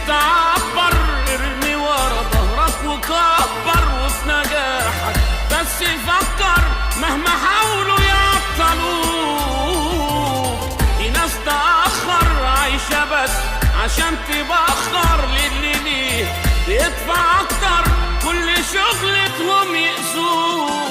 تعبر ارمي ورا ظهرك وكبر وفي نجاحك بس فكر مهما حاولوا يعطلوك. في ناس تأخر عايشة بس عشان تبخر للي ليه يدفع أكتر كل شغلتهم يأذوك.